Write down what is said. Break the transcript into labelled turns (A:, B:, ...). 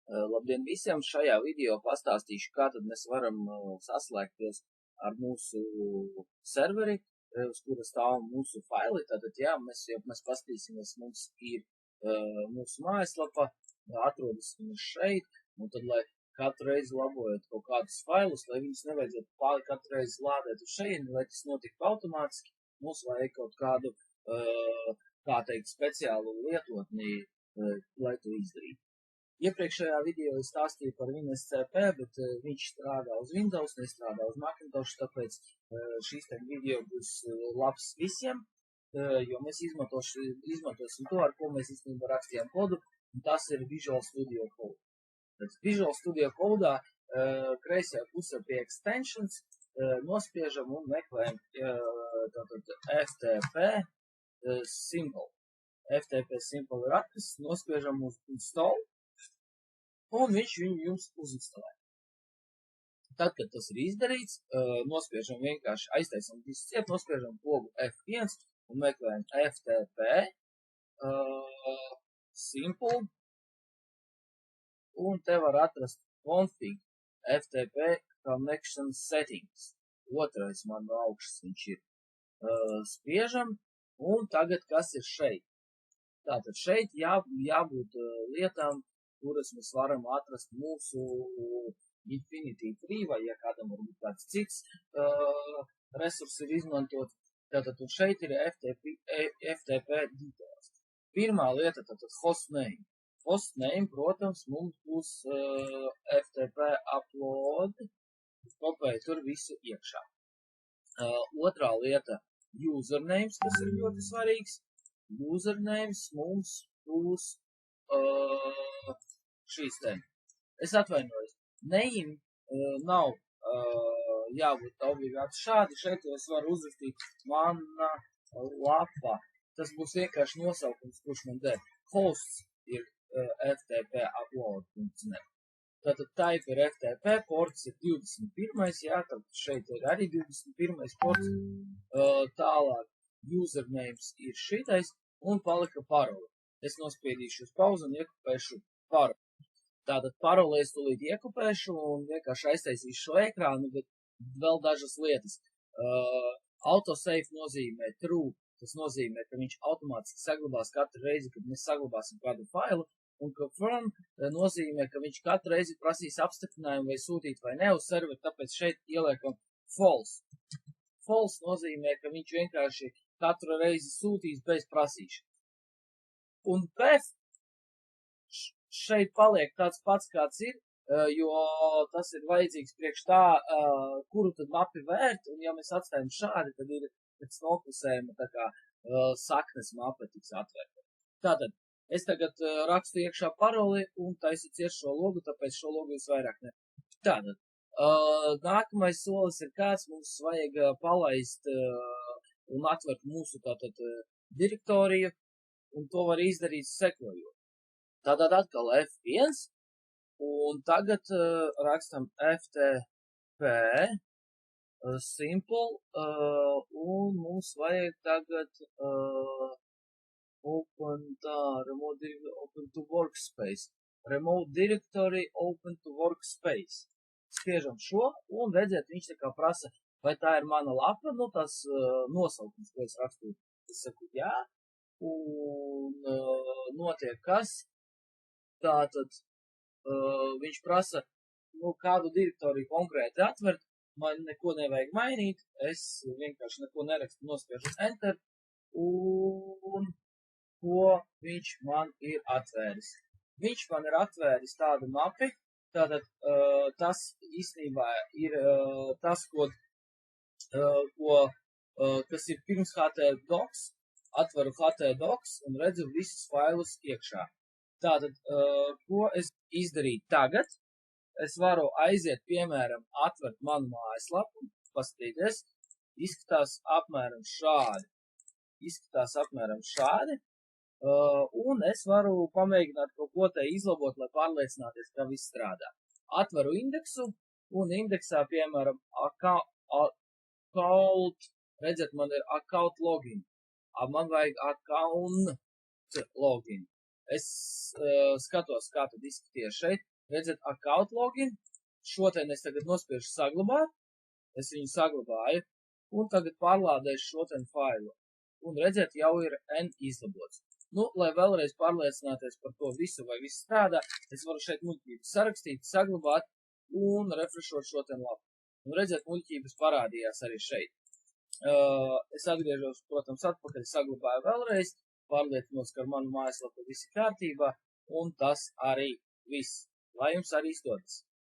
A: Labdien visiem! Šajā video pastāstīšu, kā tad mēs varam saslēgties ar mūsu serveri, uz kura stāv mūsu faili. Tātad, jā, mēs paskatīsimies, mums ir mūsu mājaslapa, atrodas viņa šeit, un tad, lai katru reizi labojot kaut kādus failus, lai viņus nevajadzētu katru reizi lādēt uz šeit, lai tas notiktu automātiski, mums vajag kaut kādu, kā teikt, speciālu lietotni, lai to izdarītu. Iepriekšējā video es stāstīju par WinSCP, bet viņš strādā uz Windows, nestrādā uz Macintosh, tāpēc šīs video būs labs visiem, jo mēs izmantosim to, ar ko mēs īstenībā rakstījām kodu, un tas ir Visual Studio Code. Pēc Visual Studio Code'ā kreisajā pusē pie extensions nospiežam un meklējam FTP Simple. FTP Simple ir atkas, nospiežam uz install, un viņš viņu jums uzinstalē. Tad, kad tas ir izdarīts, nospiežam vienkārši aiztaisam visu ciet, nospiežam pogu F1 un meklējam FTP Simple, un te var atrast config FTP Connection Settings. Otrais man no augšas viņš ir. Spiežam, un tagad kas ir šeit? Tātad šeit jābūt lietām, kuras mēs varam atrast mūsu Infinity Tree, vai ja kādam varbūt kāds cits resursi ir izmantot. Tātad šeit ir FTP details. Pirmā lieta, tātad hostname. Hostname, protams, mums būs FTP upload, kopēji tur visu iekšā. Otrā lieta, usernames, kas ir ļoti svarīgs. Usernames mums būs šīs te. Es atvainojos. Name nav jābūt obligāti šādi. Šeit es varu uzrakstīt mana lapa. Tas būs vienkārši nosaukums, kurš man der. Hosts ir FTP upload.net. Tātad type ir FTP, ports ir 21. Jā, tad šeit ir arī 21. ports. Tālāk usernames ir šitais un palika paroli. Es nospiedīšu uz pauzu un iekopēšu paroli. Tātad paroli es tūlīt iekopēšu un vienkārši aiztaisīšu šo ekrānu, bet vēl dažas lietas. Autosave nozīmē true, tas nozīmē, ka viņš automātiski saglabās katru reizi, kad mēs saglabāsim kādu failu, un confirm nozīmē, ka viņš katru reizi prasīs apstiprinājumu vai sūtīt vai ne uz serveri, tāpēc šeit ieliekam false. False nozīmē, ka viņš vienkārši katru reizi sūtīs bez prasīšanas. Un pēc šeit paliek tāds pats, kāds ir, jo tas ir vajadzīgs priekš tā, kuru tad mapi vērt, un ja mēs atstājam šādi, tad ir pēc nopusējuma tā kā saknes mapa tiks atvērta. Tātad, es tagad rakstu iekšā paroli un taisu ciet šo logu, tāpēc šo logu jūs vairāk ne. Tātad, nākamais solis ir kāds, mums vajag palaist un atvert mūsu tātad direktoriju, un to var izdarīt sekojot. Tātad atkal F1, un tagad rakstam FTP Simple, un mums vajag tagad open to workspace. Remote directory open to workspace. Spiežam šo, un redziet, viņš tā kā prasa, vai tā ir mana lapa, nu tas nosaukums, ko es rakstu. Es saku jā, un notiek kas? Tātad viņš prasa, nu, kādu direktoriju konkrēti atvert, man neko nevajag mainīt, es vienkārši neko nerakstu, nospiežu enter, un ko viņš man ir atvēris. Viņš man ir atvēris tādu mapi, tātad tas īstenībā ir tas, kas ir pirms htdocs, atveru htdocs un redzu visus failus iekšā. Tātad, ko es izdarīju tagad? Es varu aiziet, piemēram, atvert manu mājaslapu, paskatīties, izskatās apmēram šādi, un es varu pamēģināt kaut ko te izlabot, lai pārliecināties, ka viss strādā. Atveru indeksu, un indeksā, piemēram, account, redzat, man ir account login, man vajag account login. Es skatos, kā tad izskaties šeit. Redzat, account login, šo te es tagad nospiežu saglabāt, es viņu saglabāju, un tagad pārlādēšu šo te failu. Un redzat, jau ir N izlabots. Nu, lai vēlreiz pārliecināties par to visu, vai viss strādā, es varu šeit muļķības sarakstīt, saglabāt un refrešot šo te lapu. Un redzat, muļķības parādījās arī šeit. Es atgriežos, protams, atpakaļ, saglabāju vēlreiz, pārliecinos, ka ar manu mājaslapu viss ir kārtībā, un tas arī viss. Lai jums arī izdodas!